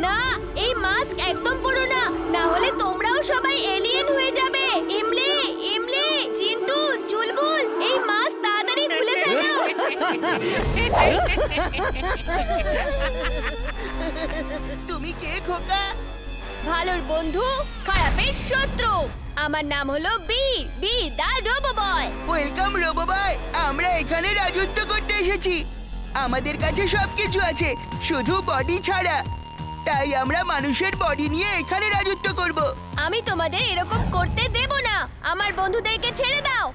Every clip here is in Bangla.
না, এই মাস্ক একদম পরো না, না হলে তোমরাও সবাই এলিয়েন হয়ে যাবে। ইমলি, ইমলি, চিন্টু, চুলবুল, এই মাস্ক তাড়াতাড়ি খুলে ফেলো। তুমি কে খোকা? ভালোর বন্ধু, খারাপের শত্রু। আমার নাম হলো বি দা রোবো বয়। ওয়েলকাম রোবো বয়। আমরা এখানে রাজত্ব করতে এসেছি। আমাদের কাছে সবকিছু আছে, শুধু বডি ছাড়া। তাই আমরা মানুষের বডি নিয়ে এখানে রাজত্ব করব। আমি তোমাদের এরকম করতে দেব না। আমার বন্ধুদেরকে ছেড়ে দাও।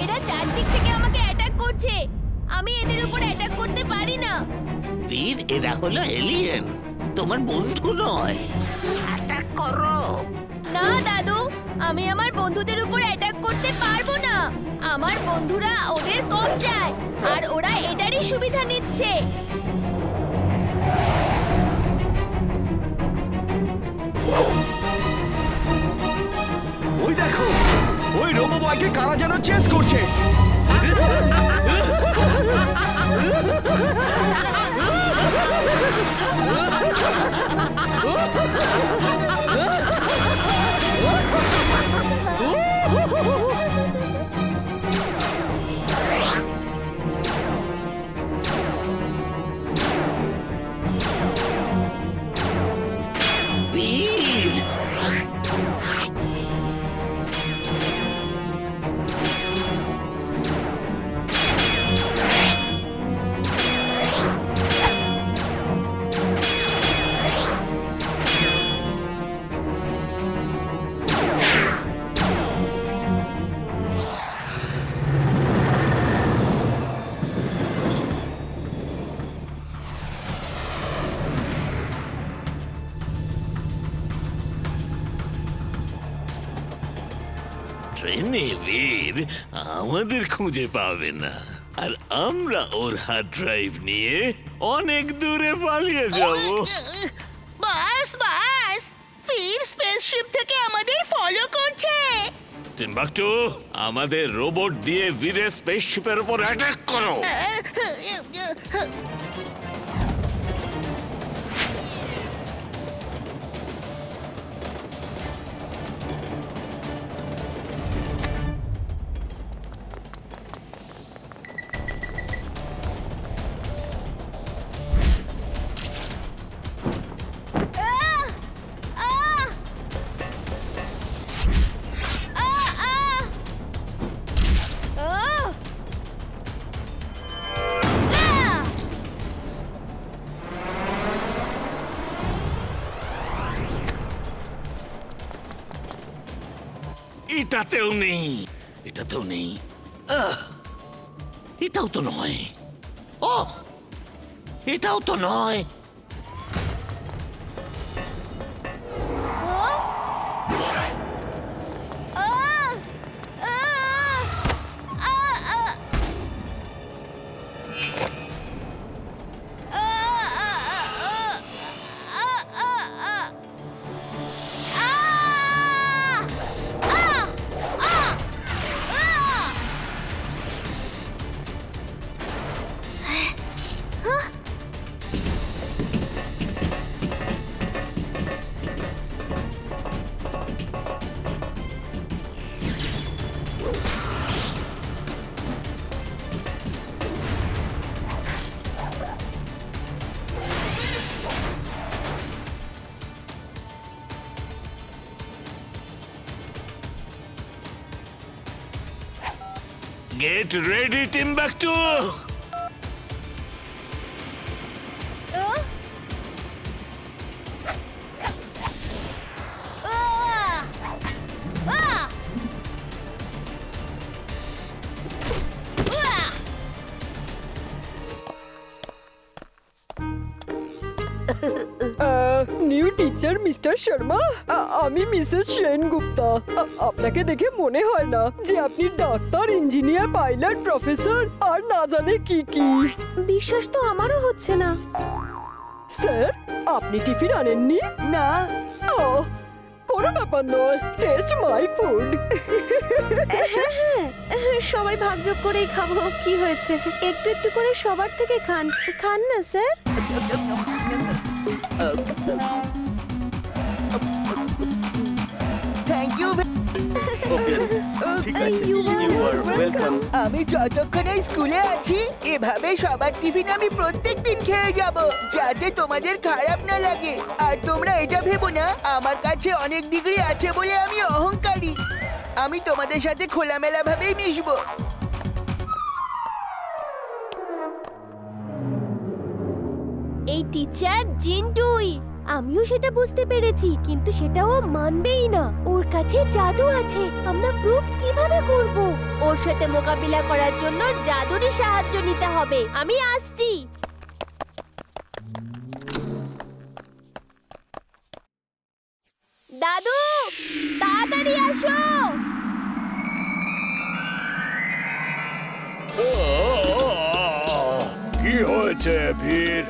এরা চারদিক থেকে আমাকে অ্যাটাক করছে। আমি এদের উপর অ্যাটাক করতে পারি না। বীর, এরা হলো এলিয়েন, তোমার বন্ধু নয়। অ্যাটাক করো। না দাদু, আমি আমার বন্ধুদের উপর অ্যাটাক করতে পারবো না। আমার বন্ধুরা ওদের কম চায়, আর ওরা এটারই সুবিধা নিচ্ছে। ওই দেখো, ওই রোবো বয়কে কারা যেন চেস করছে। বীর, ট্রেনে বীর আমাদের খুঁজে পাবে না, আর আমরা ওর হার্ড ড্রাইভ নিয়ে অনেক দূরে পালিয়ে যাব। বাস বাস, ফির স্পেসশিপ থেকে আমাদের ফলো করছে। টিম্বাকটু, আমাদের রোবট দিয়ে বীরের স্পেসশিপের উপর অ্যাটাক করো। এটাতেও নেই, এটাতেও নেই, এটাও তো নয়, ও এটাও তো নয়। Get ready, Timbuktu! Teacher mister Sharma, আমি মিসেস সেনগুপ্তা। আপনাকে দেখে মনে হয় না যে আপনি ডাক্তার, ইঞ্জিনিয়ার, পাইলট, প্রফেসর আর না জানে কি কি। বিশ্বাস তো আমারও হচ্ছে না। স্যার, আপনি টিফিন আনেননি? না। ওহ, কোনো ব্যাপার নয়, টেস্ট মাই ফুড। সবাই ভাগযোগ করেই খাবো, কি হয়েছে? একটু একটু করে সবার থেকে খান। খান না স্যার। Thank you. ঠিক আছে, You are you are welcome. আমি যতক্ষণ এই স্কুলে আছি এভাবে সবার টিফিন আমি প্রত্যেকদিন খেয়ে যাব, যাতে তোমাদের খারাপ না লাগে। আর তোমরা এটা ভেবো না আমার কাছে অনেক ডিগ্রি আছে বলে আমি অহংকারী। আমি তোমাদের সাথে খোলামেলা ভাবেই মিশবো। এই টিচার জিন্টুই, আমিও সেটা বুঝতে পেরেছি, কিন্তু সেটা ও মানবেই না। ওর কাছে জাদু আছে, আমরা প্রুফ কিভাবে করব? ওর সাথে মোকাবিলা করার জন্য জাদুরই সাহায্য নিতে হবে। আমি আসছি। দাদু, তাড়াতাড়ি আসো। কি হয়েছে ভিড়?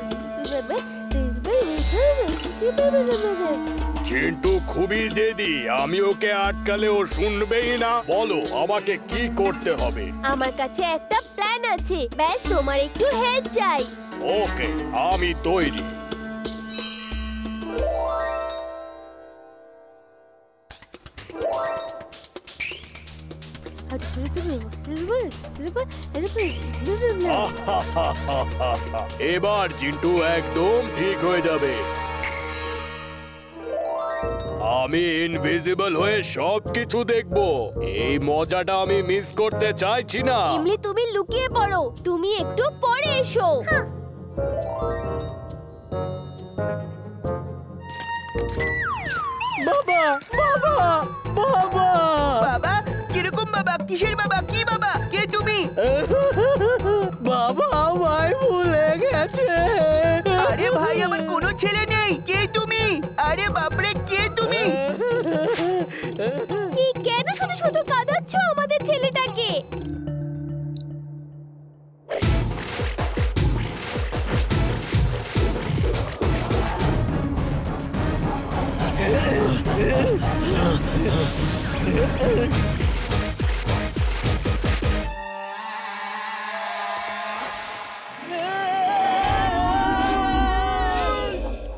চিন্টু খুবই জেদি, আমি ওকে আটকালে ও শুনবেই না। বলো আমাকে কি করতে হবে? আমার কাছে একটা প্ল্যান আছে, ব্যাস তোমার একটু হেল্প চাই। ওকে, আমি তৈরি। এবার চিন্টু একদম ঠিক হয়ে যাবে। আমি ইনভিজিবল হয়ে সবকিছু দেখবো। এই মজাটা আমি মিস করতে চাইছি না। ইমলি, তুমি লুকিয়ে পড়ো, তুমি একটু পরে এসো। বাবা, বাবা, বাবা! বাবা? কিরকম বাবা? কিসের বাবা? কি বাবা? কে তুমি? বাবা আমায় ভুলে গেছে। আরে ভাই, আমার কোনো ছেলে নেই। কে তুমি? আরে বাপরে, কে তুমি? কি, কেন শুধু শুধু কাঁদাচ্ছ আমাদের ছেলেটাকে?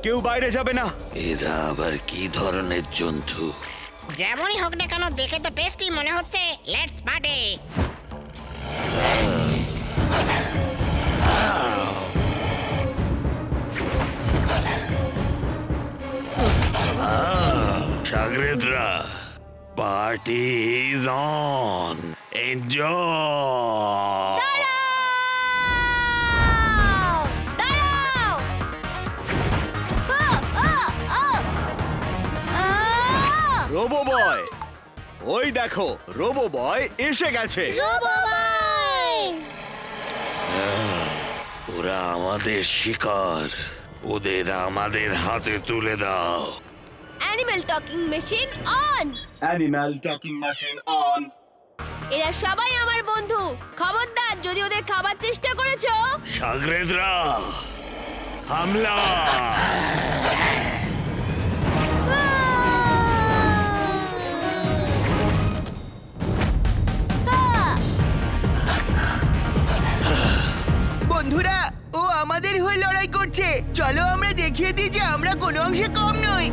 কেউ বাইরে যাবে না। এরা আবার কি ধরনের জন্তু? যেমনই হোক না কেন, দেখে তো টেস্টি মনে হচ্ছে। Let's party. শাগরেদরা, পার্টি ইজ অন, এনজয়। দাঁড়াও! রোবো বয়, ওই দেখো রোবো বয় এসে গেছে। ওরা আমাদের শিকার, ওদের আমাদের হাতে তুলে দাও। Animal talking machine on. Animal talking machine on. এরা সবাই আমার বন্ধু, খবরদার যদি ওদের খাবার চেষ্টা করেছো। শাগরেদরা, হামলা! বন্ধুরা, ও আমাদের হয়ে লড়াই করছে। চলো আমরা দেখিয়ে দিই যে আমরা কোনো অংশে কম নই।